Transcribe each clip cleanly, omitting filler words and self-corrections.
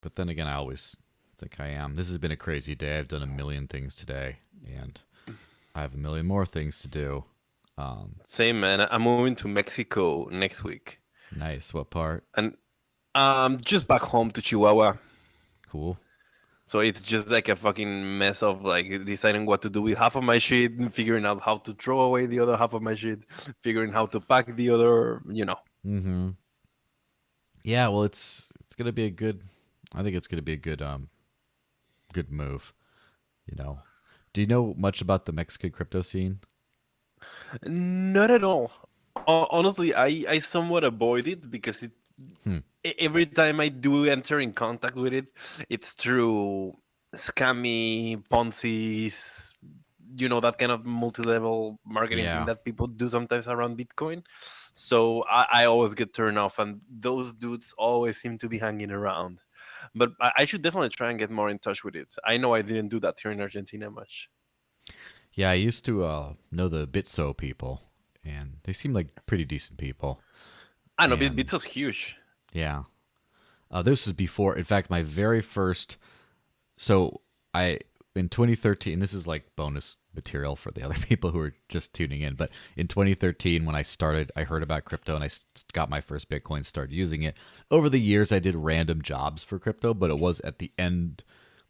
But then again, I always think I am. This has been a crazy day. I've done a million things today, and I have a million more things to do. Same, man. I'm moving to Mexico next week, Nice. What part? and just back home to Chihuahua. Cool. So it's just like a fucking mess of like deciding what to do with half of my shit, and figuring out how to throw away the other half of my shit, figuring how to pack the other. Mm-hmm. Yeah. Well, it's gonna be a good. I think it's gonna be a good move. You know. Do you know much about the Mexican crypto scene? Not at all. Honestly, I somewhat avoid it because Hmm. every time I do enter in contact with it, it's through scammy Ponzi's, that kind of multi-level marketing thing Yeah. that people do sometimes around Bitcoin. So I always get turned off, and those dudes always seem to be hanging around. But I should definitely try and get more in touch with it. I know I didn't do that here in Argentina much. Yeah. I used to know the Bitso people, and they seem like pretty decent people. I know And Bitso's huge. yeah, this was before. In fact, my very first. So I in 2013. This is like bonus material for the other people who are just tuning in. But in 2013, when I started, I heard about crypto and I got my first Bitcoin. Started using it. Over the years, I did random jobs for crypto, but it was at the end,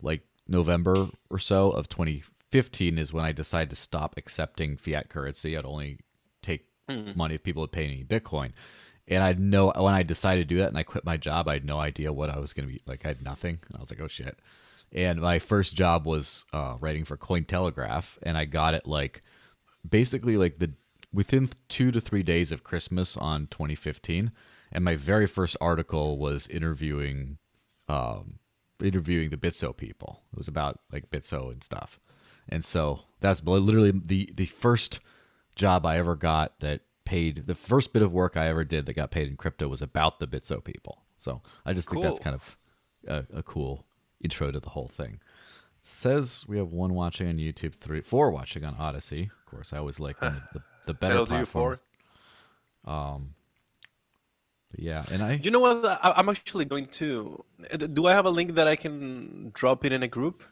like November or so of 2015, is when I decided to stop accepting fiat currency. I'd only take Hmm. money if people would pay me Bitcoin. And I know when I decided to do that and I quit my job, I had no idea what I was going to be like. I had nothing. And I was like, oh shit. And my first job was writing for Cointelegraph, and I got it like basically like the within 2 to 3 days of Christmas on 2015. And my very first article was interviewing the Bitso people. It was about like Bitso and stuff. And so that's literally the first job I ever got that paid. The first bit of work I ever did that got paid in crypto was about the Bitso people. So I just think that's Cool. kind of a cool intro to the whole thing. Says we have one watching on YouTube, four watching on Odysee. Of course, I always like when the better Hello to you platforms. for. But yeah, and I You know what? I'm actually going to. Do I have a link that I can drop it in a group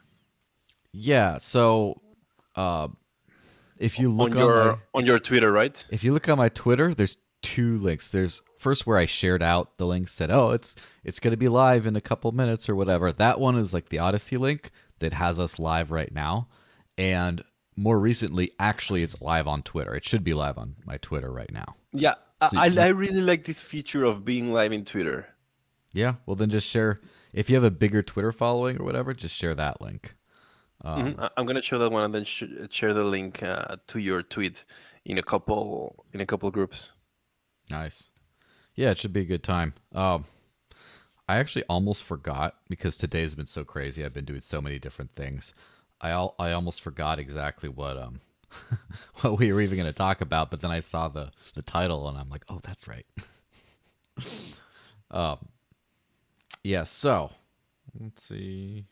yeah. So uh, if you look on on your my on your Twitter, right? if you look on my Twitter, there's two links. There's first where I shared out the link, said, "Oh, it's going to be live in a couple minutes or whatever." That one is like the Odyssey link that has us live right now, and more recently, actually, it's live on Twitter. It should be live on my Twitter right now. Yeah, So I really like this feature of being live in Twitter. yeah, well then just share if you have a bigger Twitter following or whatever, just share that link. I'm gonna share that one and then share the link to your tweet in a couple groups. Nice. Yeah, it should be a good time. I actually almost forgot because today's been so crazy. I've been doing so many different things. I almost forgot exactly what what we were even going to talk about, but then I saw the title and I'm like, oh, that's right. Yeah. So let's see.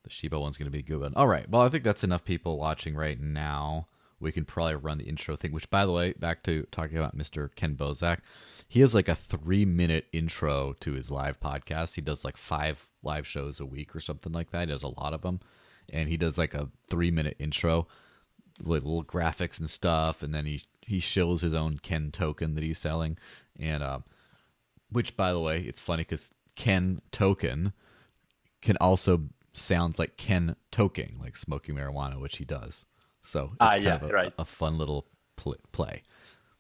The Shiba one's going to be a good one. All right. Well, I think that's enough people watching right now. We can probably run the intro thing, which, by the way, back to talking about Mr. Ken Bozak, he has like a 3 minute intro to his live podcast. He does like 5 live shows a week or something like that. He does a lot of them. And he does like a 3 minute intro with little graphics and stuff. And then he shills his own Ken token that he's selling. And, which, by the way, it's funny because Ken token can also sounds like Ken toking, like smoking marijuana, which he does. So Ah, it's kind yeah, of right. a fun little play.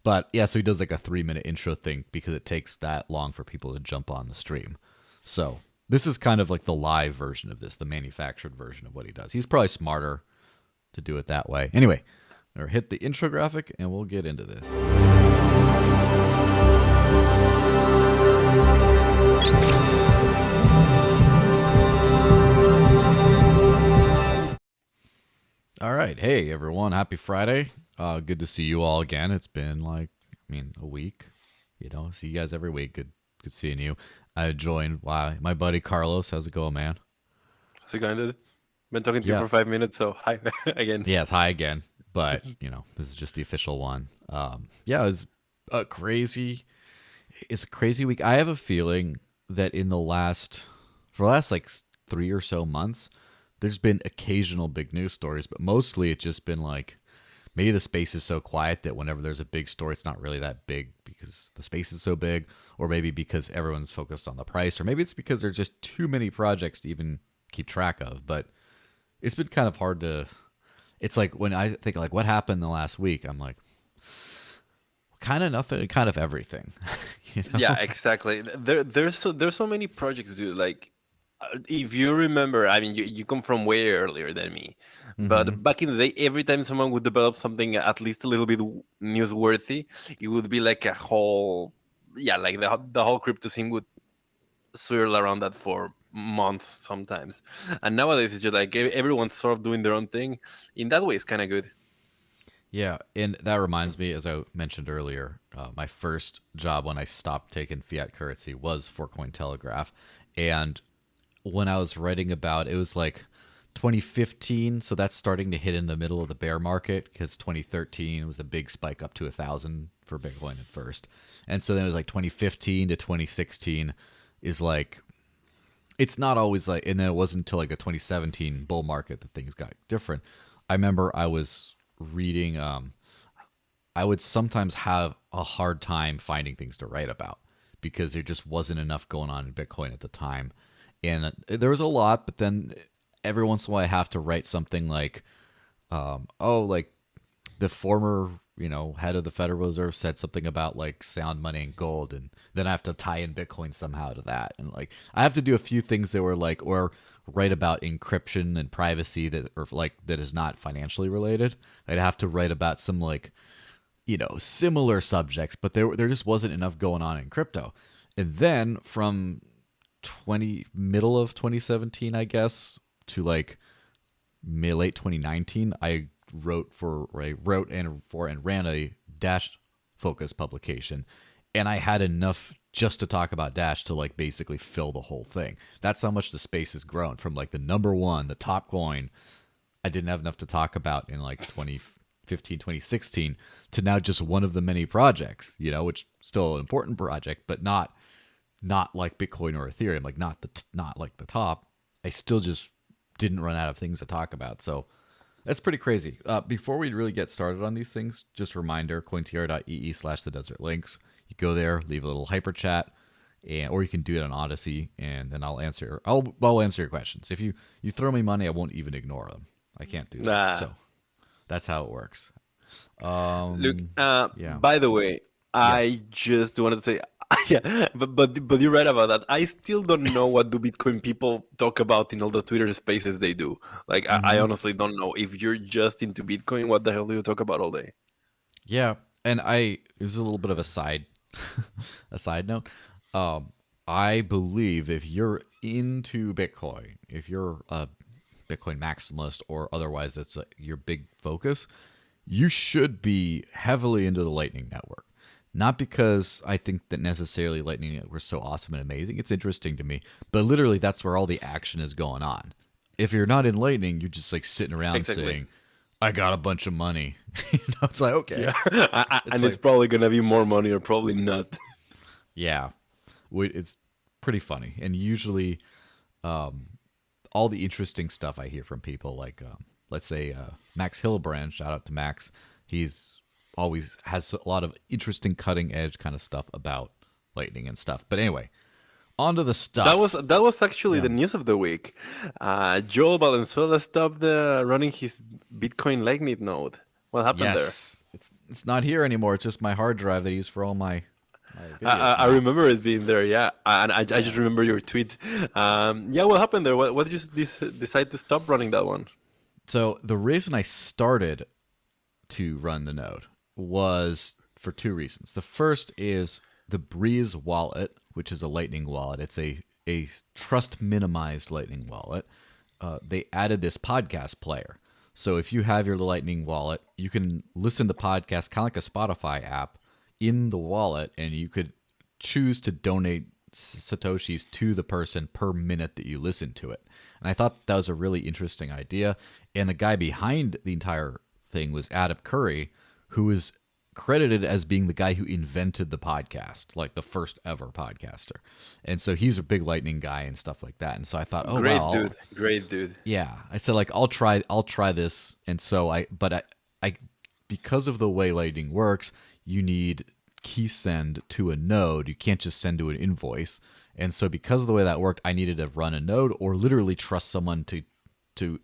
But yeah, so he does like a 3 minute intro thing because it takes that long for people to jump on the stream. So this is kind of like the live version of this, the manufactured version of what he does. He's probably smarter to do it that way. Anyway, or hit the intro graphic and we'll get into this. All right. Hey, everyone. Happy Friday. Good to see you all again. It's been like, a week. See you guys every week. Good seeing you. I joined by my buddy Carlos. How's it going, man? How's it going, dude? Been talking to you Yeah. for 5 minutes, so hi again. Yeah, it's high again. But, this is just the official one. Yeah, it was a crazy, it's a crazy week. I have a feeling that in the last for the last like 3 or so months, there's been occasional big news stories, but mostly it's just been like maybe the space is so quiet that whenever there's a big story, it's not really that big because the space is so big, or maybe because everyone's focused on the price, or maybe it's because there's just too many projects to even keep track of. But it's been kind of hard to. It's like when I think like what happened the last week, I'm like, kind of nothing, kind of everything, you Yeah, know? exactly. There's so many projects, dude. Like, if you remember, I mean, you come from way earlier than me, Mm-hmm. but back in the day, every time someone would develop something at least a little bit newsworthy, it would be like a whole, yeah, like the whole crypto scene would swirl around that for months sometimes. And nowadays, it's just like everyone's sort of doing their own thing. In that way, it's kind of good. Yeah, and that reminds me, as I mentioned earlier, my first job when I stopped taking fiat currency was for Cointelegraph, and when I was writing about it was like 2015, so that's starting to hit in the middle of the bear market because 2013 was a big spike up to 1,000 for Bitcoin at first, and so then it was like 2015 to 2016 is like it's not always like, and then it wasn't until like the 2017 bull market that things got different. I remember I was reading I would sometimes have a hard time finding things to write about because there just wasn't enough going on in Bitcoin at the time. And there was a lot, but then every once in a while I have to write something like, oh, like the former, head of the Federal Reserve said something about like sound money and gold, and then I have to tie in Bitcoin somehow to that. And like I have to do a few things that were like, or write about encryption and privacy that, or like that is not financially related. I'd have to write about some like similar subjects, but there just wasn't enough going on in crypto. And then from 20 middle of 2017, I guess, to like late 2019, I wrote and ran a Dash focus publication, and I had enough just to talk about Dash to like basically fill the whole thing. That's how much the space has grown from like the number one, the top coin. I didn't have enough to talk about in like 2015, 2016 to now just one of the many projects, which still an important project, but not like Bitcoin or Ethereum, like not like the top. I still just didn't run out of things to talk about. So that's pretty crazy. Before we really get started on these things, just a reminder, cointierra.ee/the desert links. You go there, leave a little hyper chat, or you can do it on Odysee, and then I'll answer your questions. If you throw me money, I won't even ignore them. I can't do that. Nah. So that's how it works. Look, Yeah. by the way, Yes. I just wanted to say, yeah, but you're right about that. I still don't know what do Bitcoin people talk about in all the Twitter spaces they do. Like, I Mm-hmm. honestly don't know. If you're just into Bitcoin, what the hell do you talk about all day? Yeah, and this is a little bit of a side a side note. Um, I believe if you're into Bitcoin, if you're a Bitcoin maximalist or otherwise that's your big focus, you should be heavily into the Lightning Network. Not because I think that necessarily Lightning Network is so awesome and amazing. It's interesting to me, but literally that's where all the action is going on. If you're not in Lightning, you're just like sitting around Exactly. saying, "I got a bunch of money." It's like Yeah, okay. It's and it's like probably gonna be more money or probably not. yeah, it's pretty funny. And usually, um, all the interesting stuff I hear from people, like let's say Max Hillebrand, shout out to Max. He's always has a lot of interesting cutting edge kind of stuff about lightning and stuff. But anyway, on to the stuff. That was actually Yeah. the news of the week. Joe Valenzuela stopped running his Bitcoin Lightning node. What happened there? Yes. It's not here anymore. It's just my hard drive that I use for all my I, I videos I now. remember it being there, yeah, and I Yeah. just remember your tweet. Yeah, what happened there? What did you decide to stop running that one? So the reason I started to run the node was for two reasons. The first is the Breeze wallet, which is a Lightning wallet. It's a trust minimized Lightning wallet. They added this podcast player. So if you have your Lightning wallet, you can listen to podcasts kind of like a Spotify app in the wallet, and you could choose to donate satoshis to the person per minute that you listen to it. And I thought that was a really interesting idea. And the guy behind the entire thing was Adam Curry, who is credited as being the guy who invented the podcast, like the first ever podcaster. And so he's a big Lightning guy and stuff like that. And so I thought, oh wow, Great dude. Great dude. yeah. I said like I'll try this. And so I because of the way Lightning works, you need key send to a node. You can't just send to an invoice. And so because of the way that worked, I needed to run a node or literally trust someone to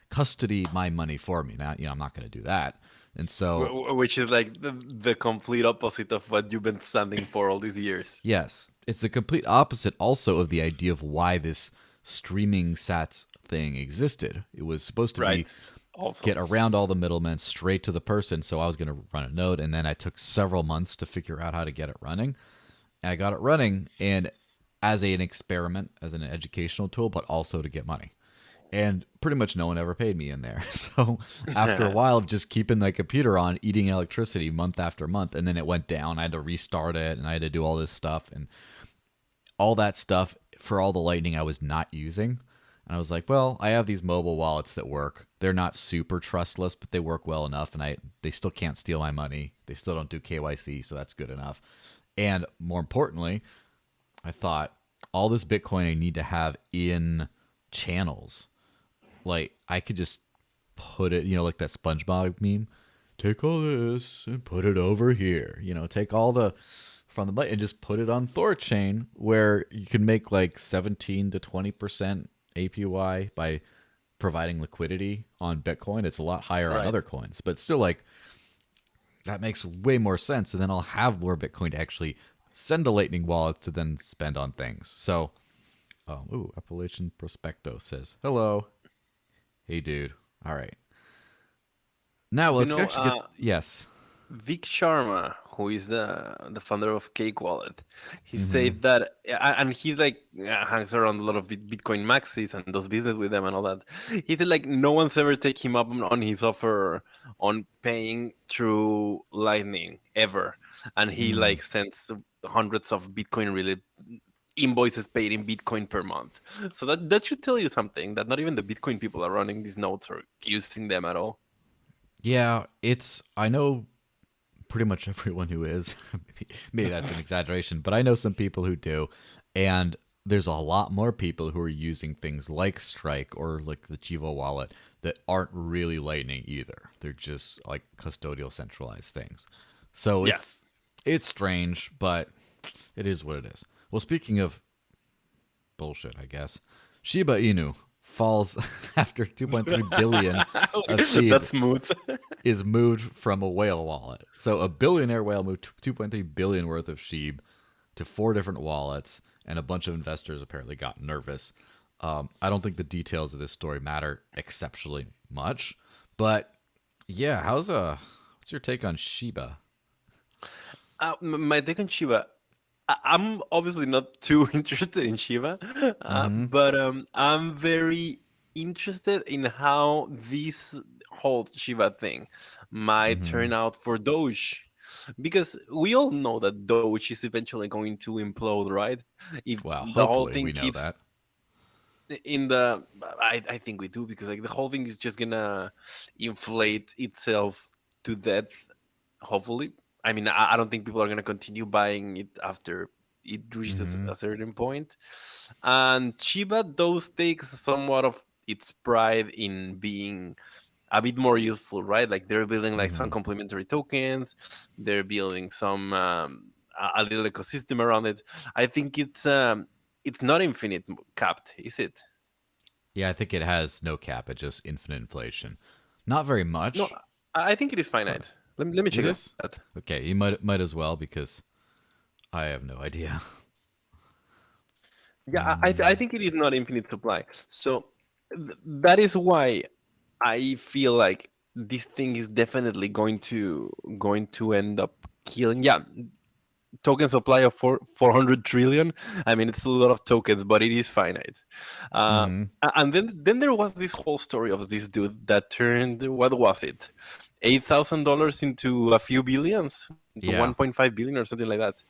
custody my money for me. Now, I'm not going to do that. And so, Which is like the complete opposite of what you've been standing for all these years. yes, it's the complete opposite also of the idea of why this streaming sats thing existed. It was supposed to be Right. Also. get around all the middlemen straight to the person. So I was going to run a node, and then I took several months to figure out how to get it running. And I got it running, and as an experiment, as an educational tool, but also to get money. And pretty much no one ever paid me in there. So after a while of just keeping the computer on, eating electricity month after month, and then it went down. I had to restart it, and I had to do all this stuff, and all that stuff for all the Lightning I was not using. And I was like, well, I have these mobile wallets that work. They're not super trustless, but they work well enough, and they still can't steal my money. They still don't do KYC, so that's good enough. And more importantly, I thought all this Bitcoin I need to have in channels. Like I could just put it, like that SpongeBob meme. Take all this and put it over here. Take all the from the and just put it on Thorchain, where you can make like 17 to 20% APY by providing liquidity on Bitcoin. It's a lot higher on other coins, but still, like that makes way more sense. And then I'll have more Bitcoin to actually send to Lightning wallets to then spend on things. So, Appalachian Prospecto says hello. Hey, dude. All right. Now let's actually get. Yes. Vic Sharma, who is the founder of Cake Wallet, he said that, and he like hangs around a lot of Bitcoin maxis and does business with them and all that. He said like no one's ever take him up on his offer on paying through Lightning ever, and he like sends hundreds of Bitcoin related invoices paid in Bitcoin per month. So that should tell you something, that not even the Bitcoin people are running these nodes or using them at all. Yeah, I know pretty much everyone who is. Maybe that's an exaggeration, but I know some people who do. And there's a lot more people who are using things like Strike or like the Chivo wallet that aren't really Lightning either. They're just like custodial centralized things. So it's strange, but it is what it is. Well, speaking of bullshit, I guess, Shiba Inu falls after 2.3 billion of SHIB. That's smooth. Is moved from a whale wallet. So a billionaire whale moved 2.3 billion worth of SHIB to 4 different wallets, and a bunch of investors apparently got nervous. I don't think the details of this story matter exceptionally much, but yeah, what's your take on Shiba? My take on Shiba, I'm obviously not too interested in Shiba, but I'm very interested in how this whole Shiba thing might turn out for Doge. Because we all know that Doge is eventually going to implode, right? If Well, the whole hopefully thing we know keeps that. in the, I think we do, because like the whole thing is just gonna inflate itself to death, hopefully. I mean, I don't think people are gonna continue buying it after it reaches a certain point. And Shiba does take somewhat of its pride in being a bit more useful, right? Like they're building like some complementary tokens, they're building some a little ecosystem around it. I think it's not infinite capped, is it? Yeah, I think it has no cap. It's just infinite inflation. Not very No, much. I think it is finite. Let me It check is? that. Okay, you might as well, because I have no idea. Yeah, I think it is not infinite supply. So that is why I feel like this thing is definitely going to end up killing. Yeah, token supply of 400 trillion. I mean, it's a lot of tokens, but it is finite. Uh, and then there was this whole story of this dude that turned, what was it, $8,000 into a few billions, into Yeah, 1.5 billion or something like that.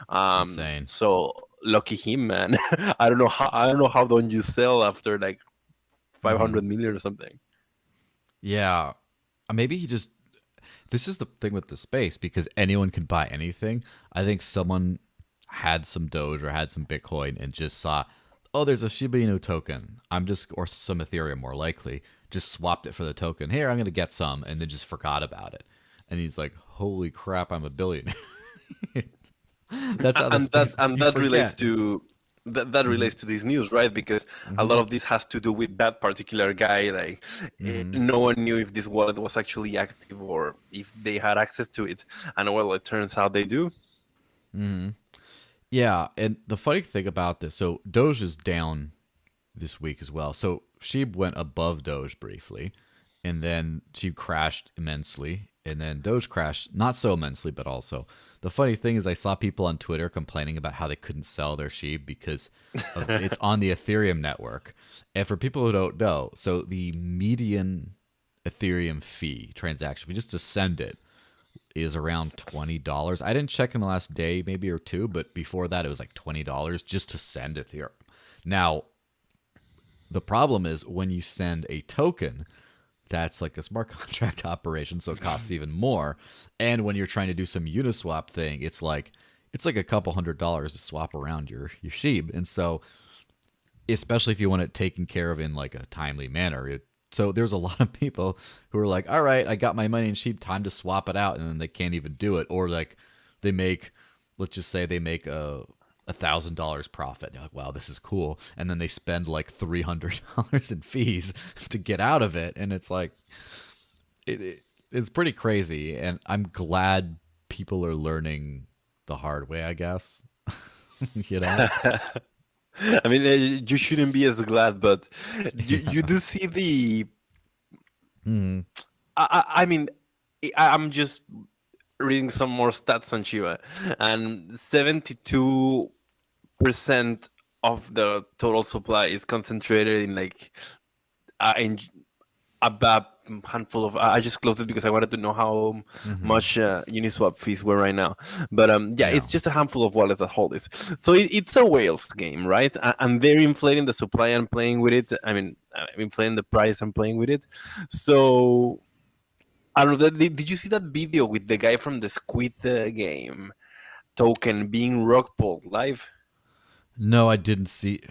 it's insane. So lucky him, man. I don't know how don't you sell after like 500 million or something. Yeah, maybe he just. this is the thing with the space because anyone can buy anything. I think someone had some Doge or had some Bitcoin and just saw, oh, there's a Shiba Inu token. I'm just, or some Ethereum more likely, just swapped it for the token. Here, I'm going to get some, and then just forgot about it. And he's like, holy crap, I'm a billionaire. That's how the And that space, and you that relates forget. to that Hmm. relates to this news, right? Because a Hmm. lot of this has to do with that particular guy. Like, Hmm. no one knew if this wallet was actually active or if they had access to it. And well, it turns out they do. Hmm. Yeah, and the funny thing about this, so Doge is down this week as well. So SHIB went above Doge briefly, and then SHIB crashed immensely, and then Doge crashed not so immensely, but also. The funny thing is, I saw people on Twitter complaining about how they couldn't sell their SHIB because of it's on the Ethereum network. And for people who don't know, so the median Ethereum fee transaction fee just to send it is around $20. I didn't check in the last day, maybe or two, but before that it was like $20 just to send Ethereum. Now, the problem is when you send a token, that's like a smart contract operation, so it costs even more. And when you're trying to do some Uniswap thing, it's like a couple $100s to swap around your SHIB. And so, especially if you want it taken care of in like a timely manner, so there's a lot of people who are like, all right, I got my money in SHIB, time to swap it out, and then they can't even do it, or like they make, let's just say they make $1,000 profit. They're like, wow, this is cool. And then they spend like $300 in fees to get out of it. And it's like, it's pretty crazy. And I'm glad people are learning the hard way, I guess. you know? I mean, you shouldn't be as glad, but you do see the. Mm-hmm. I mean, I'm just reading some more stats on Shiba, and 72% of the total supply is concentrated in like in a handful of. I just closed it because I wanted to know how Mm-hmm. much Uniswap fees were right now. But yeah, Yeah. it's just a handful of wallets that hold this. So it's a whales game, right? And they're inflating the supply and playing with it. I mean, inflating the price and playing with it. So I don't know. Did you see that video with the guy from the Squid game token being rock pulled live? No, I didn't see.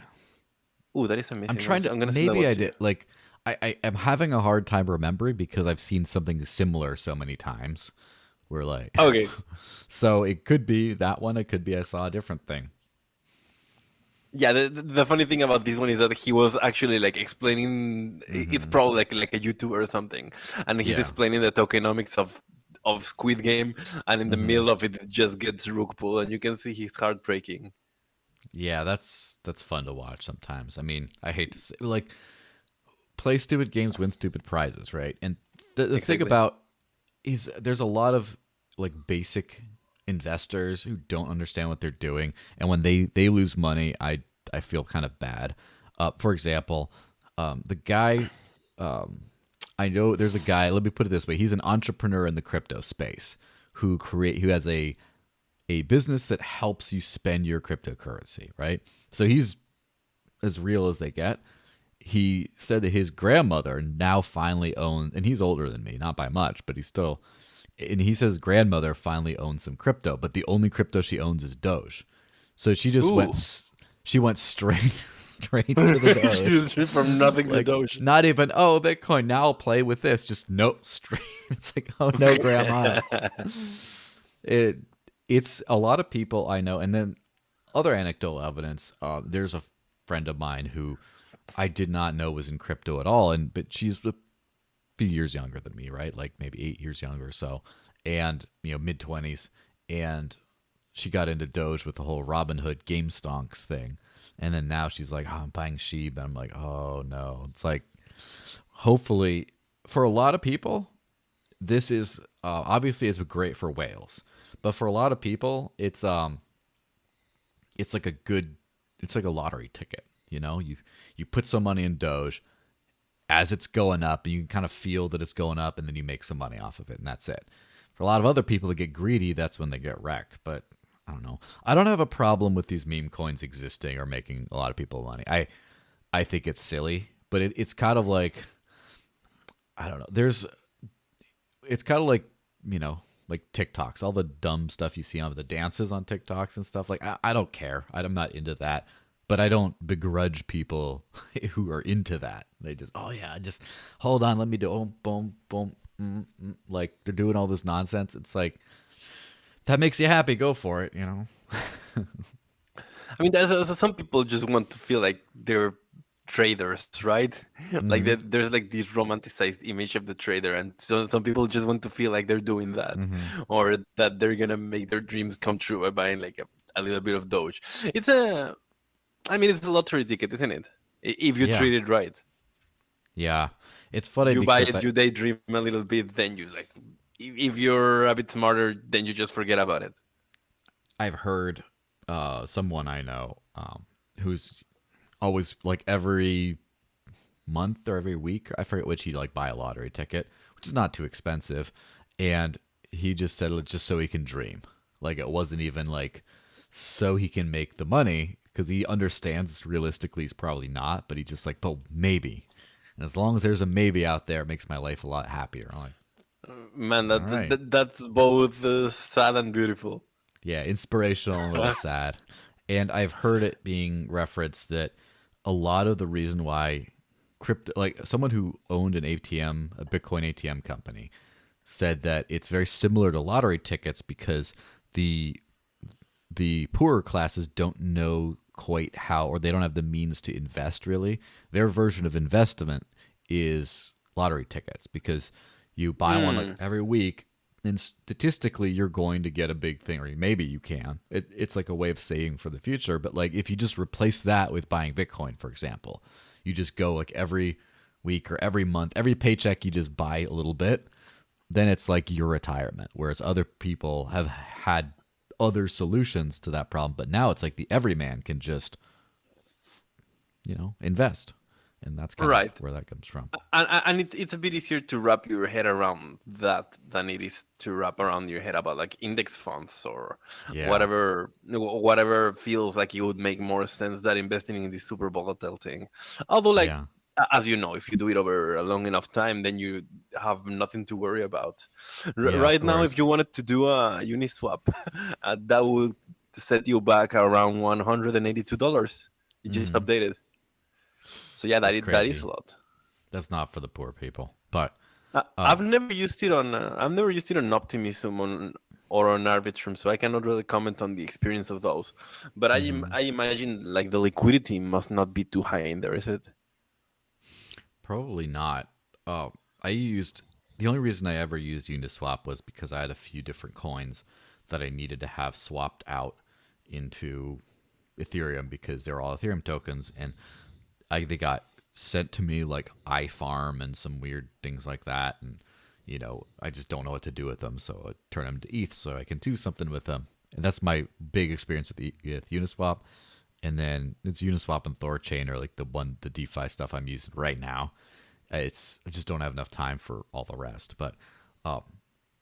Oh, that is I'm amazing. trying to. I'm gonna send that Maybe one I to you. did. Like, I am having a hard time remembering because I've seen something similar so many times. Where like, Okay. so it could be that one. It could be I saw a different thing. Yeah, the funny thing about this one is that he was actually like explaining. It's Mm-hmm. probably like a YouTuber or something, and he's Yeah. explaining the tokenomics of Squid Game, and in the Mm-hmm. middle of it, it just gets rug pull, and you can see his heart breaking. Yeah, that's fun to watch sometimes. I mean, I hate to say like play stupid games, win stupid prizes, right? And the thing Exactly. about is there's a lot of like basic investors who don't understand what they're doing, and when they lose money, I feel kind of bad. For example, the guy I know there's a guy. Let me put it this way: he's an entrepreneur in the crypto space who has a business that helps you spend your cryptocurrency, right? So he's as real as they get. He said that his grandmother now finally owns, and he's older than me, not by much, but he's still. And he says grandmother finally owns some crypto, but the only crypto she owns is Doge. So she just Ooh, she went straight straight to the Doge. she's from nothing to Like Doge. not even Bitcoin. Now I'll play with this. Just nope, straight. It's like oh no, grandma. It it's a lot of people I know, and then other anecdotal evidence. There's a friend of mine who I did not know was in crypto at all, and but she's a few years younger than me, right? Like maybe 8 years younger or so, and mid 20s, and she got into Doge with the whole Robinhood game stonks thing, and then now she's like, oh, I'm buying Sheep, and I'm like, oh no, it's like hopefully for a lot of people this is obviously it's great for whales, but for a lot of people it's like a good it's like a lottery ticket. You put some money in Doge as it's going up, and you can kind of feel that it's going up, and then you make some money off of it, and that's it. For a lot of other people that get greedy, that's when they get wrecked. But I don't know. I don't have a problem with these meme coins existing or making a lot of people money. I think it's silly, but it's kind of like I don't know. It's kind of like like TikToks, all the dumb stuff you see on the dances on TikToks and stuff. Like, I don't care. I'm not into that. But I don't begrudge people who are into that. They just, oh yeah, just hold on, let me do, oh, boom, boom, like they're doing all this nonsense. It's like, that makes you happy, go for it, I mean, some people just want to feel like they're traders, right? Like Hmm. there's like this romanticized image of the trader, and so some people just want to feel like they're doing that, Hmm. or that they're gonna make their dreams come true by buying like a little bit of Doge. It's a, I mean, it's a lottery ticket, isn't it? If you Yeah. treat it right, Yeah. It's funny you buy because it, you daydream a little bit, then you like, if you're a bit smarter, then you just forget about it. I've heard someone I know who's always like every month or every week, I forget which, he'd like buy a lottery ticket, which is not too expensive. And he just said it's just so he can dream. Like it wasn't even like so he can make the money because he understands realistically he's probably not, but he just like, but maybe. And as long as there's a maybe out there, it makes my life a lot happier. I'm like, Man, all right. that's both sad and beautiful. Yeah, inspirational and a little sad. And I've heard it being referenced that a lot of the reason why crypto, like someone who owned an ATM, a Bitcoin ATM company, said that it's very similar to lottery tickets because the the poorer classes don't know quite how, or they don't have the means to invest really. Their version of investment is lottery tickets because you buy one like Hmm. every week, and statistically you're going to get a big thing, or maybe you can. It's like a way of saving for the future. But like if you just replace that with buying Bitcoin, for example, you just go like every week or every month, every paycheck, you just buy a little bit, then it's like your retirement. Whereas other people have had other solutions to that problem, but now it's like the everyman can just, invest. And that's kind of Right. where that comes from. And it's a bit easier to wrap your head around that than it is to wrap around your head about like index funds or Yeah. whatever feels like it would make more sense than investing in this super volatile thing. Although, like, Yeah. as you know, if you do it over a long enough time, then you have nothing to worry about. Yeah, of Right now, if you course. wanted to do a Uniswap, that would set you back around $182. It just Hmm. updated. So yeah, That's that is crazy. a lot. That's not for the poor people. But I've um never used it on Optimism or on Arbitrum, so I cannot really comment on the experience of those. But mhm. I imagine like the liquidity must not be too high in there, is it? Probably not. I used the only reason I ever used Uniswap was because I had a few different coins that I needed to have swapped out into Ethereum because they're all Ethereum tokens, and they got sent to me like iFarm and some weird things like that, and I just don't know what to do with them, so I turn them to ETH so I can do something with them, and that's my big experience with Uniswap. And then it's Uniswap and Thorchain are like the DeFi stuff I'm using right now. I just don't have enough time for all the rest. But um,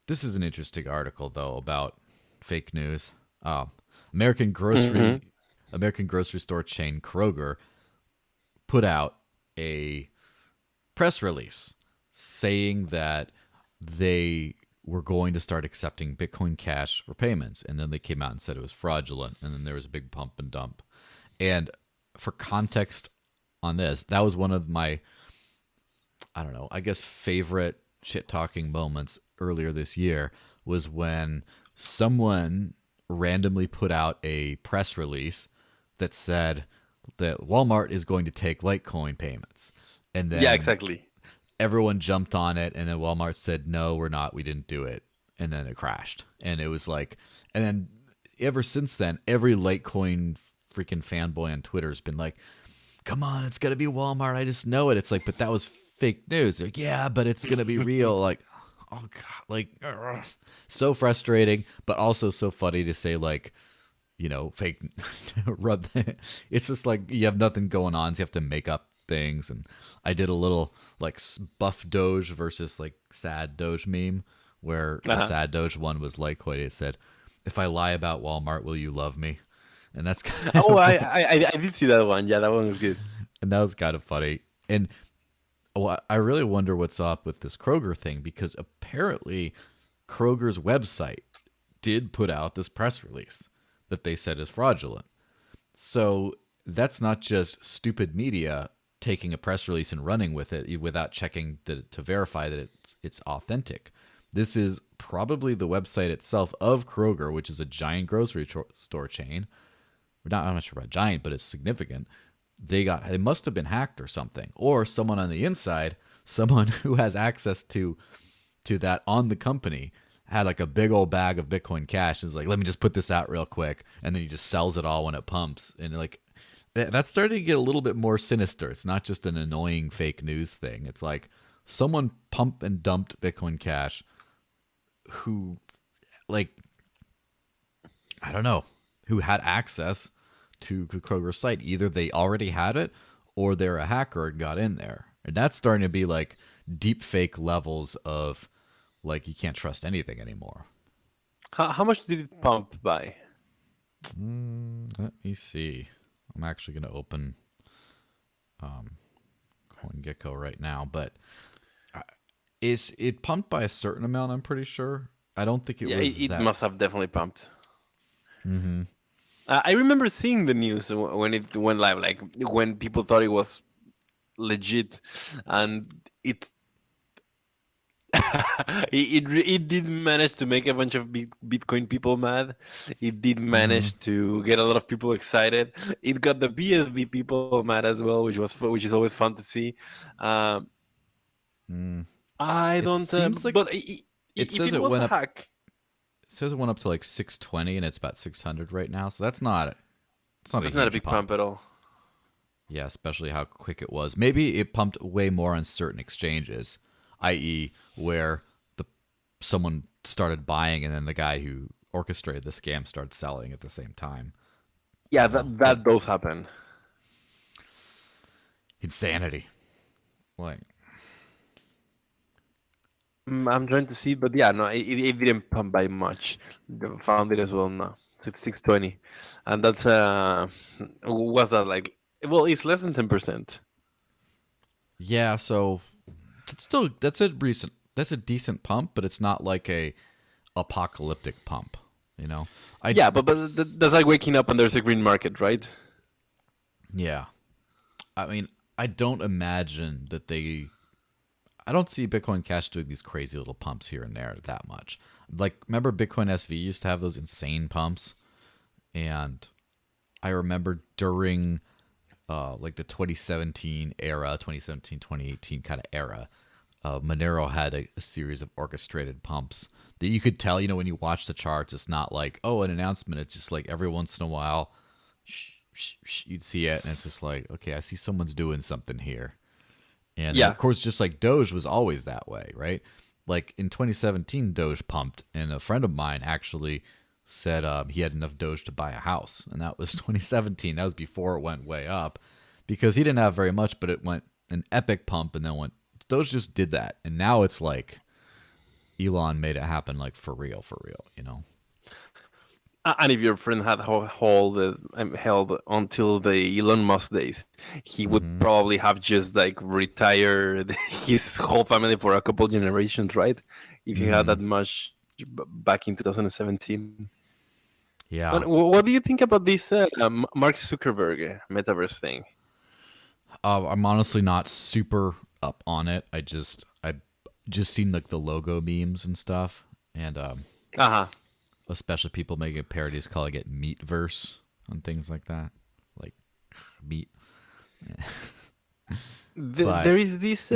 this is an interesting article though about fake news. Um, American Hmm. grocery American grocery store chain Kroger put out a press release saying that they were going to start accepting Bitcoin Cash for payments, and then they came out and said it was fraudulent, and then there was a big pump and dump. And for context on this, that was one of my, I don't know, I guess favorite shit talking moments earlier this year was when someone randomly put out a press release that said that Walmart is going to take Litecoin payments. And Yeah, then exactly. everyone jumped on it, and then Walmart said, no, we're not, we didn't do it. And then it crashed. And it was like, and then ever since then, every Litecoin freaking fanboy on Twitter has been like, come on, it's gonna be Walmart. I just know it. It's like, but that was fake news. They're like, yeah, but it's gonna be real. Like, oh god, like, ugh. So frustrating, but also so funny to say like, fake rub. It's just like you have nothing going on, so you have to make up things. And I did a little like buff Doge versus like sad Doge meme, where the Uh-huh. sad Doge one was like, what it said, "If I lie about Walmart, will you love me?" And that's kind Oh, of I did see that one. Yeah, that one was good. and that was kind of funny. And well, I really wonder what's up with this Kroger thing because apparently Kroger's website did put out this press release that they said is fraudulent. So that's not just stupid media taking a press release and running with it without checking to verify that it's authentic. This is probably the website itself of Kroger, which is a giant grocery store chain. I'm not sure about giant, but it's significant. They must have been hacked or something, or someone on the inside, someone who has access to that on the company, had like a big old bag of Bitcoin Cash and was like, let me just put this out real quick, and then he just sells it all when it pumps. And like that's starting to get a little bit more sinister. It's not just an annoying fake news thing. It's like someone pumped and dumped Bitcoin Cash who, like, I don't know, who had access to Kroger's site. Either they already had it or they're a hacker and got in there. And that's starting to be like deep fake levels of like you can't trust anything anymore. How much did it pump by? Let me see. I'm actually going to open CoinGecko right now, but it pumped by a certain amount, I'm pretty sure. I don't think it was it that. must have definitely pumped. Mm-hmm. I remember seeing the news when it went live, like when people thought it was legit, and it it did manage to make a bunch of Bitcoin people mad. It did manage to get a lot of people excited. It got the BSV people mad as well, which is always fun to see. I don't. Seems like but it if says it it was went a up. hack, It says it went up to like 620, and it's about 600 right now. So that's not. It's not a that's huge not a big pump at all. Yeah, especially how quick it was. Maybe it pumped way more on certain exchanges, i.e., where someone started buying and then the guy who orchestrated the scam started selling at the same time. Yeah, that does happen. Insanity. Like, I'm trying to see, but yeah, no, it didn't pump by much. Found it as well now. It's 620, and that's what's that like? Well, it's less than 10%. yeah, so that's a decent pump, but it's not like a apocalyptic pump, you know. Yeah, but that's like waking up and there's a green market, right? Yeah. I mean, I don't imagine that I don't see Bitcoin Cash doing these crazy little pumps here and there that much. Like, remember Bitcoin SV used to have those insane pumps? And I remember during like the 2017 era, 2017, 2018 kind of era, Monero had a series of orchestrated pumps that you could tell, when you watch the charts, it's not like, oh, an announcement. It's just like every once in a while, you'd see it, and it's just like, okay, I see someone's doing something here. And Yeah. of course, just like Doge was always that way, right? Like in 2017, Doge pumped, and a friend of mine actually said he had enough Doge to buy a house, and that was 2017. That was before it went way up, because he didn't have very much, but it went an epic pump, and then went. Doge just did that, and now it's like Elon made it happen, like for real, And if your friend had held until the Elon Musk days, he would probably have just like retired his whole family for a couple generations, right? If he had that much back in 2017. Yeah. But what do you think about this Mark Zuckerberg metaverse thing? I'm honestly not super up on it. I just seen like the logo memes and stuff, and especially people making parodies calling it Meatverse and things like that, like meat. There is this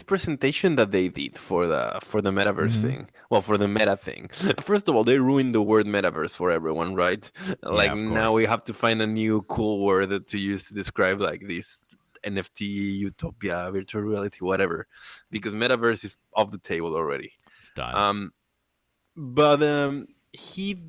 presentation that they did for the metaverse thing. Well, for the meta thing. First of all, they ruined the word metaverse for everyone, right? Like of now we course. have to find a new cool word to use to describe like this NFT, utopia, virtual reality, whatever, because metaverse is off the table already. It's done. But he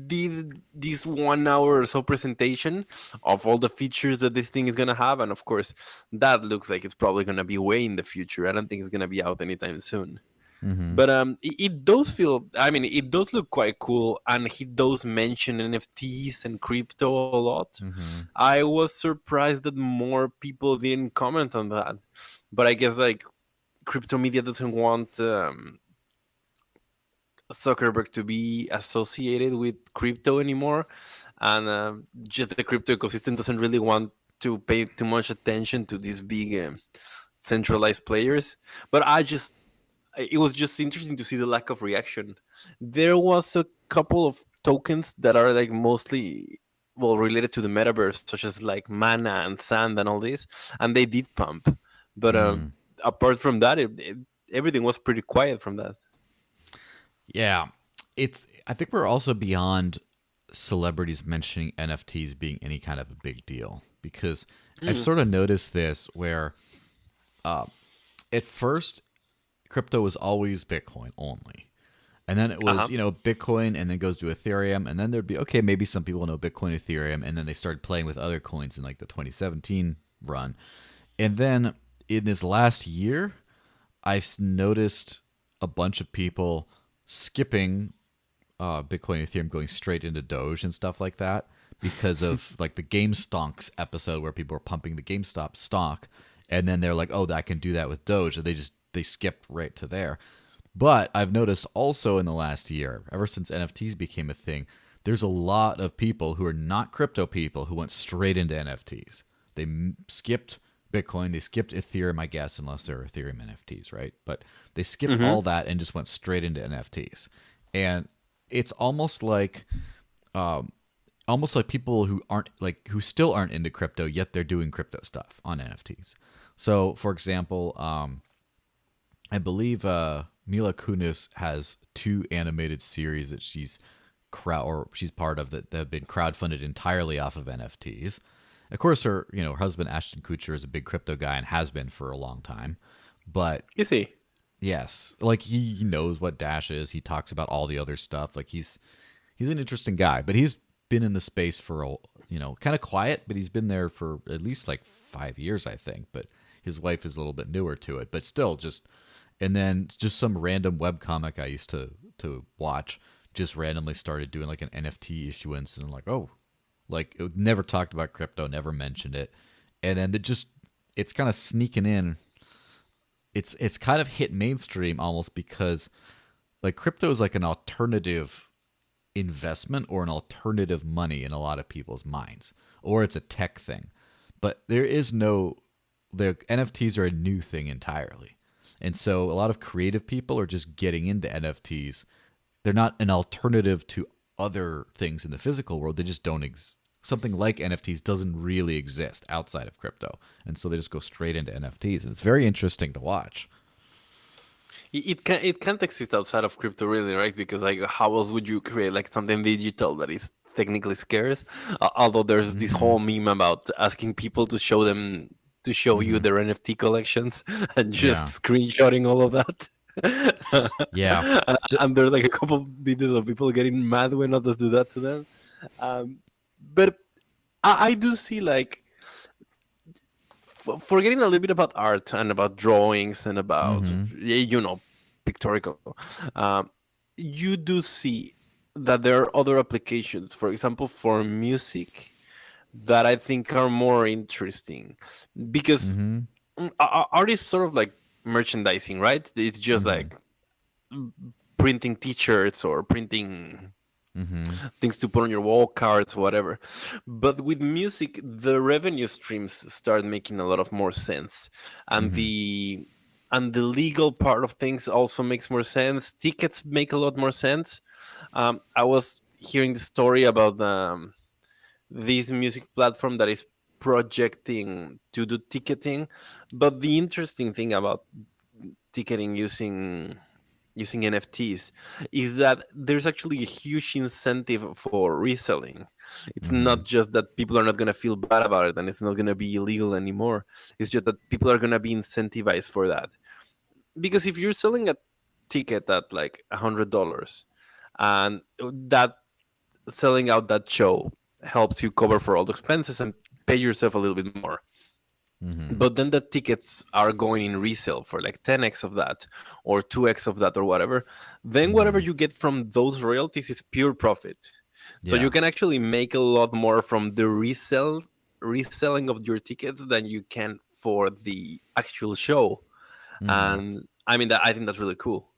did this 1 hour or so presentation of all the features that this thing is going to have, and of course that looks like it's probably going to be way in the future. I don't think it's going to be out anytime soon. But it does feel, I mean, it does look quite cool, and he does mention NFTs and crypto a lot. I was surprised that more people didn't comment on that, but I guess like crypto media doesn't want Zuckerberg to be associated with crypto anymore, and just the crypto ecosystem doesn't really want to pay too much attention to these big centralized players. But it was just interesting to see the lack of reaction. There was a couple of tokens that are like mostly well related to the metaverse, such as like Mana and Sand and all this, and they did pump. But Mm. apart from that, everything was pretty quiet from that. Yeah, it's. I think we're also beyond celebrities mentioning NFTs being any kind of a big deal because I've Mm. sort of noticed this where at first crypto was always Bitcoin only. And then it Uh was, huh. Bitcoin and then goes to Ethereum. And then there'd be, okay, maybe some people know Bitcoin, Ethereum. And then they started playing with other coins in like the 2017 run. And then in this last year, I've noticed a bunch of people skipping Bitcoin, Ethereum, going straight into Doge and stuff like that because of like the Game Stonks episode where people were pumping the GameStop stock, and then they're like, "Oh, I can do that with Doge," and they skipped right to there. But I've noticed also in the last year, ever since NFTs became a thing, there's a lot of people who are not crypto people who went straight into NFTs. They skipped Bitcoin, they skipped Ethereum, I guess, unless they're Ethereum NFTs, right? But they skipped Mm-hmm. all that and just went straight into NFTs. And it's um, almost like people who aren't like who still aren't into crypto yet they're doing crypto stuff on NFTs. So, for example, I believe Mila Kunis has two animated series that she's part of that have been crowdfunded entirely off of NFTs. Of course, her husband Ashton Kutcher is a big crypto guy and has been for a long time, but You see. yes, like he knows what Dash is. He talks about all the other stuff. Like he's an interesting guy, but he's been in the space for kind of quiet, but he's been there for at least like 5 years, I think. But his wife is a little bit newer to it, but still just. And then just some random webcomic I used to watch just randomly started doing like an NFT issuance, and I'm like, oh, like it never talked about crypto, never mentioned it, and then it's kind of sneaking in. It's kind of hit mainstream almost because like crypto is like an alternative investment or an alternative money in a lot of people's minds, or it's a tech thing. But there is no, the NFTs are a new thing entirely. And so a lot of creative people are just getting into NFTs. They're not an alternative to other things in the physical world. They just don't something like NFTs doesn't really exist outside of crypto. And so they just go straight into NFTs, and it's very interesting to watch. It can't exist outside of crypto, really, right? Because like, how else would you create like something digital that is technically scarce? Although there's this Mhm. whole meme about asking people to show you Mhm. their NFT collections and just Yeah. screenshotting all of that. Yeah. The, And there's like a couple videos of people getting mad when others do that to them. Um, but I do see like forgetting a little bit about art and about drawings and about mhm. pictorial, um, you do see that there are other applications, for example, for music, that I think are more interesting because Mhm. art is sort of like merchandising, right? It's just Mhm. like printing t-shirts or printing Mhm. things to put on your wall, cards, whatever. But with music, the revenue streams start making a lot of more sense, and Mhm. the legal part of things also makes more sense. Tickets make a lot more sense. I was hearing the story about this music platform that is projecting to do ticketing, but the interesting thing about ticketing using NFTs is that there's actually a huge incentive for reselling. It's not Mhm. just that people are not going to feel bad about it and it's not going to be illegal anymore. It's just that people are going to be incentivized for that. Because if you're selling a ticket at like $100 and that selling out that show helps you cover for all the expenses and pay yourself a little bit more, Mhm. but then the tickets are going in resale for like 10x of that or 2x of that or whatever, then whatever Mhm. you get from those royalties is pure profit. So you Yeah. can actually make a lot more from the reselling of your tickets than you can for the actual show. Mhm. And I mean, that I think that's really cool.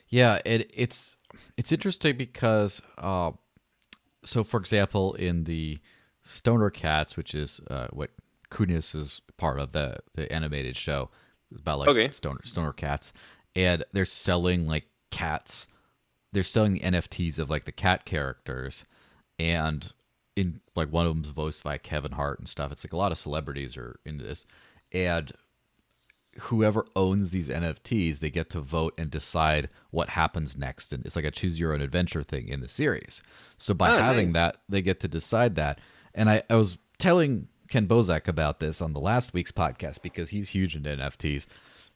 Yeah, it's it's interesting because so for example, in the Stoner Cats, which is what Kunis is part of the animated show, it's about like Okay. stoner cats, and they're selling like cats. They're selling the NFTs of like the cat characters, and in like one of them's voiced by Kevin Hart and stuff. It's like a lot of celebrities are into this, and whoever owns these NFTs, they get to vote and decide what happens next. And it's like a choose your own adventure thing in the series. So by Ah, having nice. that, they get to decide that. And I was telling Ken Bozak about this on the last week's podcast because he's huge into NFTs.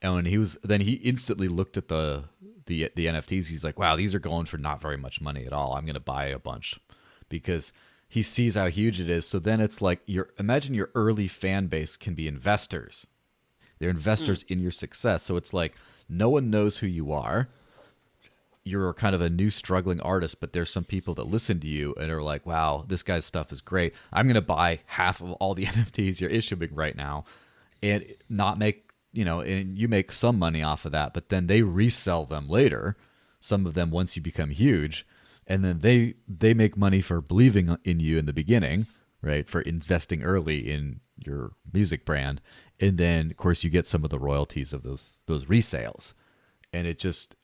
And when he instantly looked at the NFTs. He's like, wow, these are going for not very much money at all. I'm gonna buy a bunch because he sees how huge it is. So then it's like imagine your early fan base can be investors. They're Mm. investors in your success. So it's like no one knows who you are. You're kind of a new struggling artist, but there's some people that listen to you and are like, wow, this guy's stuff is great. I'm going to buy half of all the NFTs you're issuing right now and not make, and you make some money off of that, but then they resell them later. Some of them once you become huge, and then they make money for believing in you in the beginning, right? For investing early in your music brand, and then of course you get some of the royalties of those resales, and it just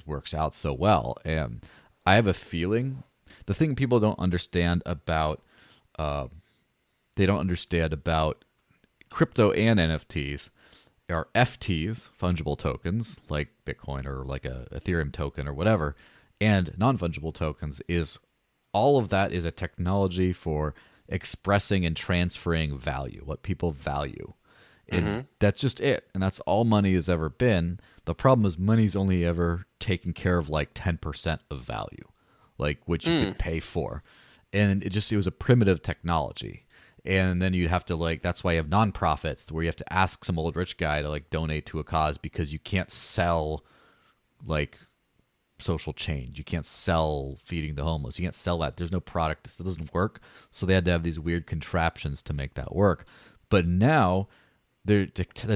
works out so well. And I have a feeling the thing people don't understand about uh, they don't understand about crypto and NFTs are FTs, fungible tokens like Bitcoin or like a Ethereum token or whatever, and non-fungible tokens is all of that is a technology for expressing and transferring value, what people value. And Hmm. that's just it. And that's all money has ever been. The problem is money's only ever taken care of like 10% of value, like which you Mm. could pay for. And it was a primitive technology. And then you'd have to like that's why you have nonprofits where you have to ask some old rich guy to like donate to a cause because you can't sell like social change. You can't sell feeding the homeless. You can't sell that. There's no product. This doesn't work. So they had to have these weird contraptions to make that work. But now the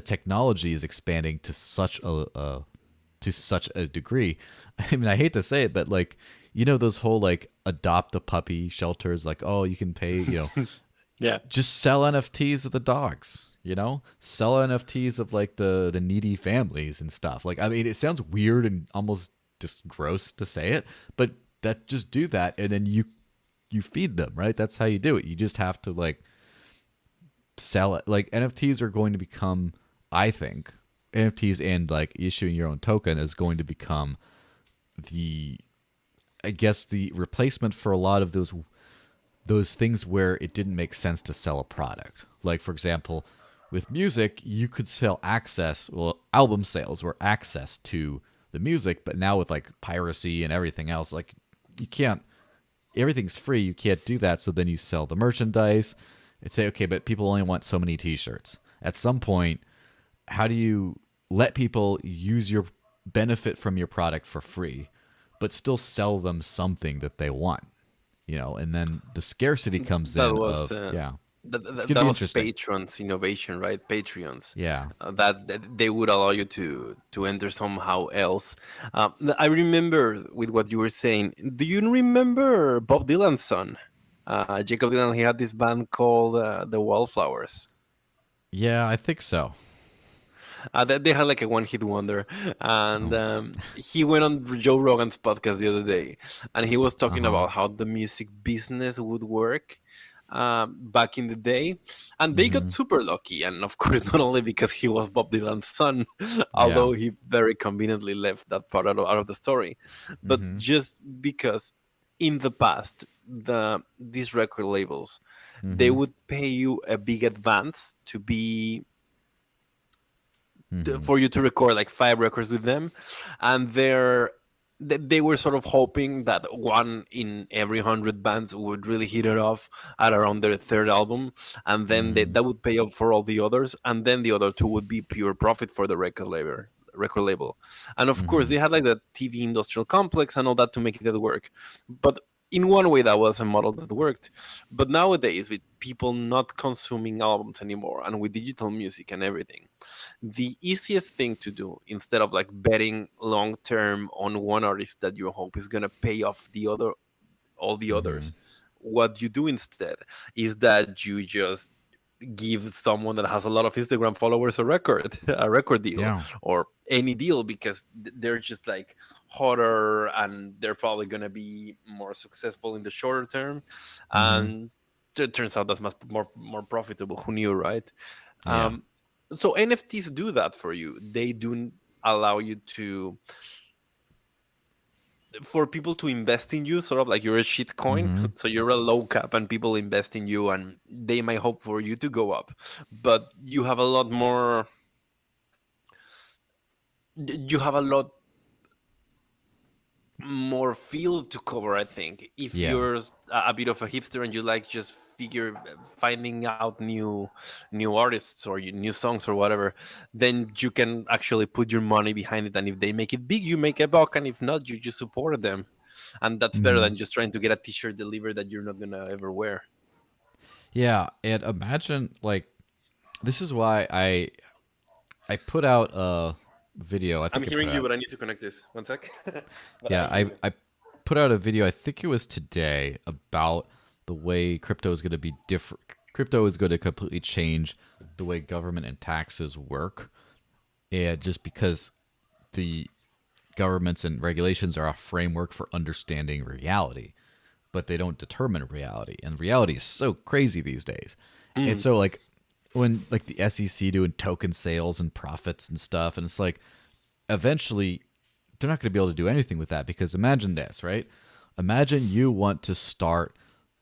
technology is expanding to such a degree. I mean, I hate to say it, but like those whole like adopt a puppy shelters, like oh you can pay Yeah. just sell NFTs of the dogs. Sell NFTs of like the needy families and stuff. Like I mean, it sounds weird and almost just gross to say it, but that just do that, and then you feed them, right? That's how you do it. You just have to like sell it. Like NFTs are going to become, I think, NFTs and like issuing your own token is going to become the, I guess, the replacement for a lot of those things where it didn't make sense to sell a product. Like for example, with music, you could sell access. Well, album sales were access to the music, but now with like piracy and everything else, like you can't. Everything's free. You can't do that. So then you sell the merchandise. And say, okay, but people only want so many T-shirts. At some point, how do you let people use your benefit from your product for free, but still sell them something that they want? And then the scarcity comes That in was of yeah, it's gonna that be was interesting. Patreon's innovation, right? Patreons Yeah. that they would allow you to enter somehow else. I remember with what you were saying. Do you remember Bob Dylan's son, Jacob Dylan? He had this band called the Wallflowers. Yeah, I think so. They had like a one-hit wonder, and Oh. he went on Joe Rogan's podcast the other day, and he was talking Uh-huh. about how the music business would work back in the day, and they got Mm-hmm. super lucky. And of course, not only because he was Bob Dylan's son, Yeah. although he very conveniently left that part out of the story, but Mm-hmm. just because in the past these record labels they Mm-hmm. would pay you a big advance to be Mm-hmm. for you to record like 5 records with them, and they were sort of hoping that one in every 100 bands would really hit it off at around their third album, and then Mm-hmm. that would pay off for all the others, and then the other two would be pure profit for the record label. And of course Mm-hmm. they had like the TV industrial complex and all that to make it work, but in one way that was a model that worked, but nowadays with people not consuming albums anymore and with digital music and everything, the easiest thing to do, instead of like betting long term on one artist that you hope is going to pay off all the Mm-hmm. others, what you do instead is that you just give someone that has a lot of Instagram followers a record, a record deal, Yeah. or any deal, because they're just like hotter and they're probably going to be more successful in the shorter term. Mm-hmm. And it turns out that's much more profitable. Who knew, right? Yeah. Um, so NFTs do that for you. They do allow you to, for people to invest in you, sort of like you're a shit coin. Mm-hmm. So you're a low cap and people invest in you and they might hope for you to go up. But you have a lot more field to cover, I think. If Yeah. you're a bit of a hipster and you like just figure finding out new artists or new songs or whatever, then you can actually put your money behind it. And if they make it big, you make a buck, and if not, you just support them. And that's better Mm-hmm. than just trying to get a t-shirt delivered that you're not gonna ever wear. Yeah. And imagine like this is why I put out a video. I I'm think I put hearing you, out but I need to connect this. One sec. But I yeah, hear I you. I put out a video. I think it was today about the way crypto is going to be different. Crypto is going to completely change the way government and taxes work, and just because the governments and regulations are a framework for understanding reality, but they don't determine reality. And reality is so crazy these days. And Mm, so like when like the SEC doing token sales and profits and stuff, and it's like eventually they're not going to be able to do anything with that because imagine this, right? Imagine you want to start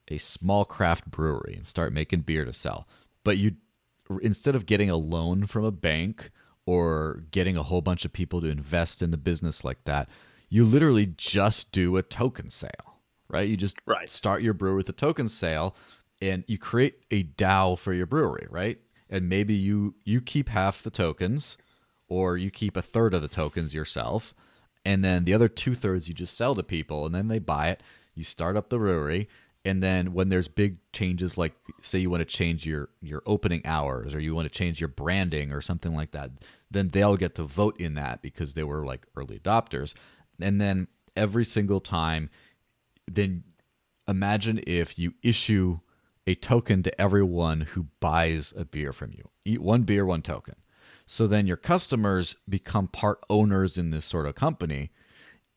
a small craft brewery and start making beer to sell, but you instead of getting a loan from a bank or getting a whole bunch of people to invest in the business like that, you literally just do a token sale, right? You just right. start your brewery with a token sale and you create a DAO for your brewery, right? And maybe you keep half the tokens or you keep a third of the tokens yourself, and then the other two-thirds you just sell to people, and then they buy it. You start up the brewery, and then when there's big changes, like say you want to change your opening hours or you want to change your branding or something like that, then they'll get to vote in that because they were like early adopters. And then every single time, then imagine if you issue a token to everyone who buys a beer from you. Eat one beer, one token. So then your customers become part owners in this sort of company,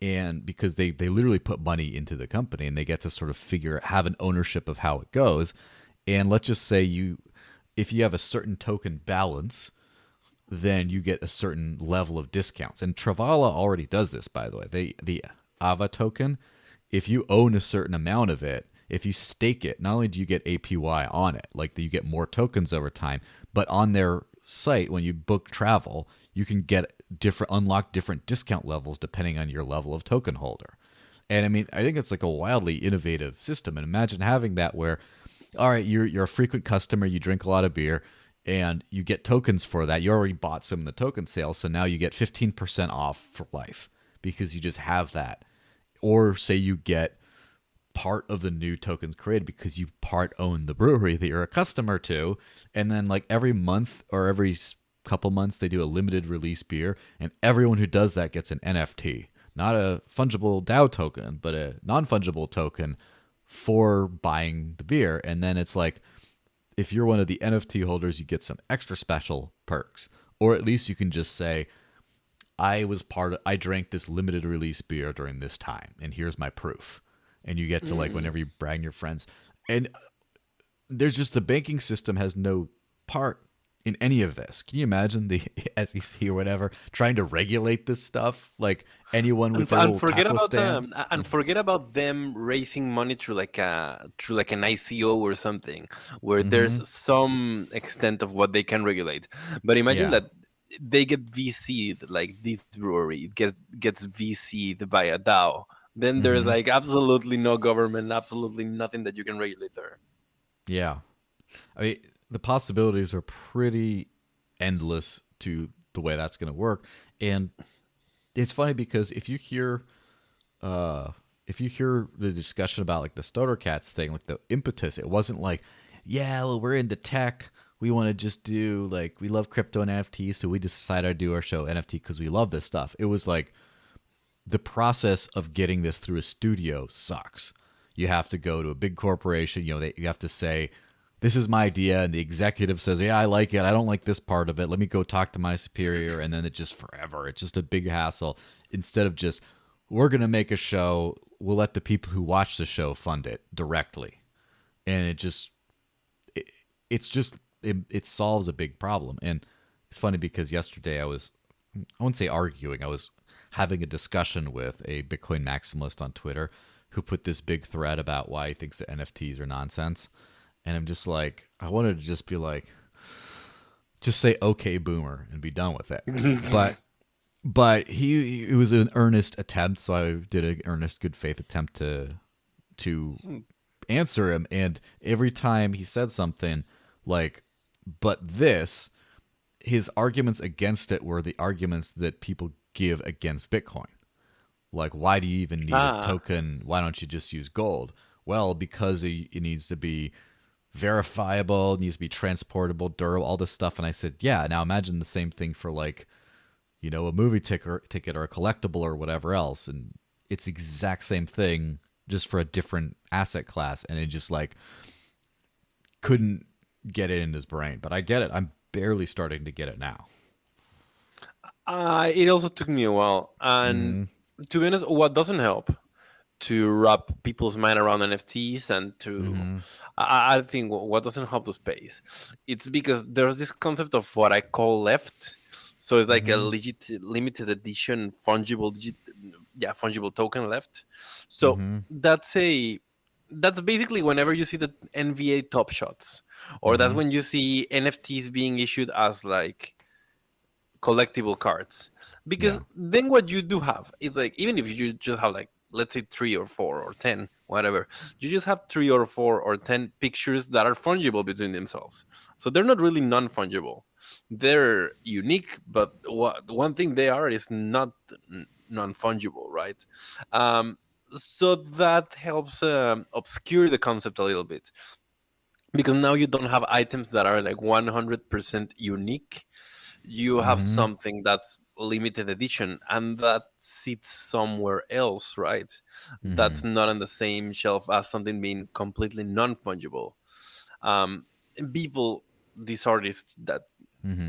and because they literally put money into the company and they get to sort of have an ownership of how it goes. And let's just say if you have a certain token balance, then you get a certain level of discounts. And Travala already does this, by the way. The Ava token, if you own a certain amount of it, if you stake it, not only do you get APY on it, like you get more tokens over time, but on their site when you book travel, you can get unlock different discount levels depending on your level of token holder. And I mean, I think it's like a wildly innovative system. And imagine having that where, all right, you're a frequent customer, you drink a lot of beer, and you get tokens for that. You already bought some in the token sale, so now you get 15% off for life because you just have that. Or say you get part of the new tokens created because you part own the brewery that you're a customer to, and then like every month or every couple months they do a limited release beer, and everyone who does that gets an NFT, not a fungible DAO token, but a non-fungible token for buying the beer. And then it's like if you're one of the NFT holders, you get some extra special perks, or at least you can just say I drank this limited release beer during this time, and here's my proof. And you get to like Mm. whenever you brag your friends, and there's just the banking system has no part in any of this. Can you imagine the SEC or whatever trying to regulate this stuff? Like anyone with their And little forget taco about stand. them raising money through like an ICO or something, where Mm-hmm. there's some extent of what they can regulate. But imagine Yeah. that they get VC'd, like this brewery it gets VC'd by a DAO. Then there's Mm-hmm. like absolutely no government, absolutely nothing that you can regulate there. Yeah. I mean, the possibilities are pretty endless to the way that's going to work. And it's funny because uh, if you hear the discussion about like the Stoner Cats thing, like the impetus, it wasn't like, yeah, well, we're into tech. We want to just do like we love crypto and NFTs, so we decided to do our show NFT because we love this stuff. It was like the process of getting this through a studio sucks. You have to go to a big corporation. You have to say, "This is my idea," and the executive says, "Yeah, I like it. I don't like this part of it. Let me go talk to my superior," and then it just forever. It's just a big hassle. Instead of just, we're gonna make a show. We'll let the people who watch the show fund it directly, and it solves a big problem. And it's funny because yesterday I wouldn't say arguing. I was having a discussion with a Bitcoin maximalist on Twitter who put this big thread about why he thinks that NFTs are nonsense. And I'm just like, I wanted to just be like, just say okay boomer and be done with it. but he it was an earnest attempt, so I did an earnest good faith attempt to answer him. And every time he said something like, but this, his arguments against it were the arguments that people give against Bitcoin. Like, why do you even need a token? Why don't you just use gold? Well, because it needs to be verifiable, it needs to be transportable, durable, all this stuff. And I said, yeah, now imagine the same thing for like, a movie ticket or a collectible or whatever else. And it's the exact same thing, just for a different asset class. And it just like couldn't get it in his brain. But I get it. I'm barely starting to get it now. It also took me a while. And to be honest, what doesn't help to wrap people's mind around NFTs and to, I think what doesn't help the space, it's because there's this concept of what I call left. So it's like a limited edition fungible token left. So that's basically whenever you see the NBA Top Shots, or that's when you see NFTs being issued as like collectible cards. Because then what you do have is like, even if you just have like, let's say 3 or 4 or 10, whatever, you just have 3 or 4 or 10 pictures that are fungible between themselves. So they're not really non-fungible. They're unique, but one thing they are is not non-fungible, right? So that helps obscure the concept a little bit, because now you don't have items that are like 100% unique. You have something that's limited edition, and that sits somewhere else, right? That's not on the same shelf as something being completely non-fungible. um People, this artist that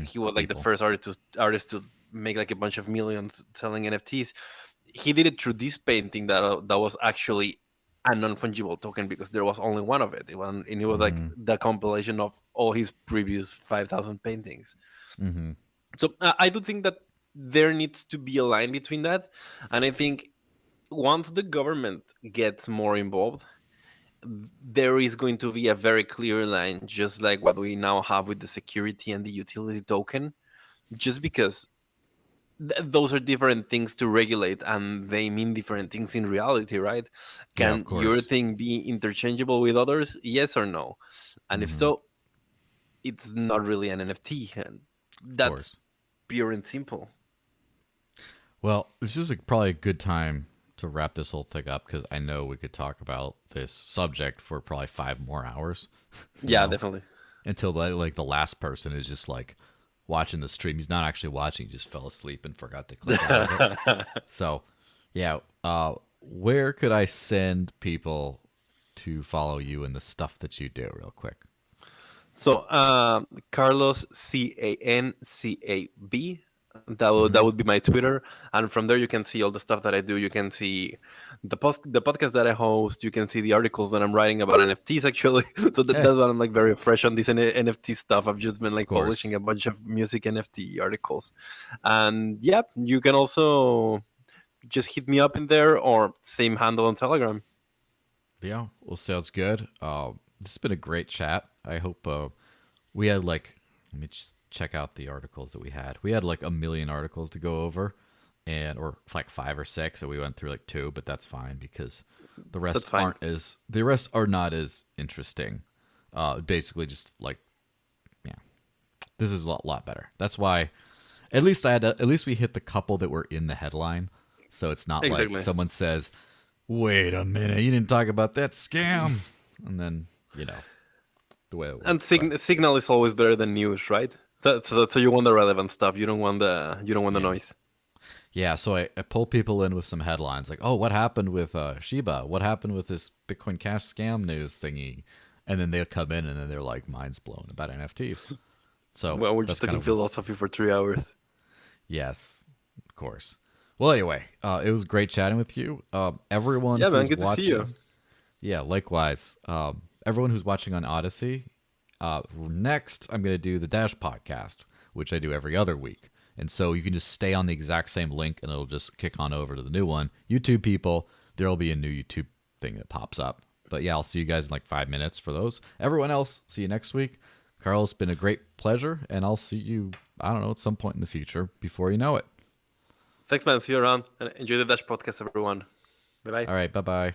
he was like the first artist to make like a bunch of millions selling NFTs. He did it through this painting that was actually a non-fungible token, because there was only one of it. And it was like the compilation of all his previous 5,000 paintings. So I do think that there needs to be a line between that. And I think once the government gets more involved, there is going to be a very clear line, just like what we now have with the security and the utility token, just because those are different things to regulate, and they mean different things in reality, right? Can your thing be interchangeable with others? Yes or no? And if so, it's not really an NFT. And that's pure and simple. Well, this is probably a good time to wrap this whole thing up, because I know we could talk about this subject for probably 5 more hours. Yeah, definitely. Until the last person is just like watching the stream. He's not actually watching. He just fell asleep and forgot to click on it. So, yeah. Where could I send people to follow you and the stuff that you do, real quick? So, Carlos CANCAB. That would be my Twitter, and from there you can see all the stuff that I do. You can see the podcast that I host. You can see the articles that I'm writing about NFTs. Actually, so that's why I'm like very fresh on this NFT stuff. I've just been like publishing a bunch of music NFT articles, and yeah, you can also just hit me up in there, or same handle on Telegram. Yeah, well, sounds good. This has been a great chat. I hope we had like, let me just check out the articles that we had. We had like 1 million articles to go over, or like 5 or 6, so we went through like 2, but that's fine, because the rest are not as interesting. Basically just like, yeah, this is a lot better. That's why at least we hit the couple that were in the headline. So it's not like someone says, wait a minute, you didn't talk about that scam. And then, the way it And works. But signal is always better than news, right? So you want the relevant stuff. You don't want the yeah. noise. Yeah, so I pull people in with some headlines like, oh, what happened with Shiba? What happened with this Bitcoin Cash scam news thingy? And then they'll come in and then they're like, mind's blown about NFTs. So Well, we're that's just kind talking of, philosophy for 3 hours. yes, of course. Well, anyway, it was great chatting with you. Everyone Yeah, man. who's Good to see you. watching, yeah, likewise. Everyone who's watching on Odyssey, next I'm going to do the Dash podcast, which I do every other week. And so you can just stay on the exact same link and it'll just kick on over to the new one. YouTube people, there'll be a new YouTube thing that pops up. But yeah, I'll see you guys in like 5 minutes for those. Everyone else, see you next week. Carl, it's been a great pleasure, and I'll see you, I don't know, at some point in the future before you know it. Thanks, man. See you around. And enjoy the Dash podcast, everyone. Bye bye. All right, bye bye.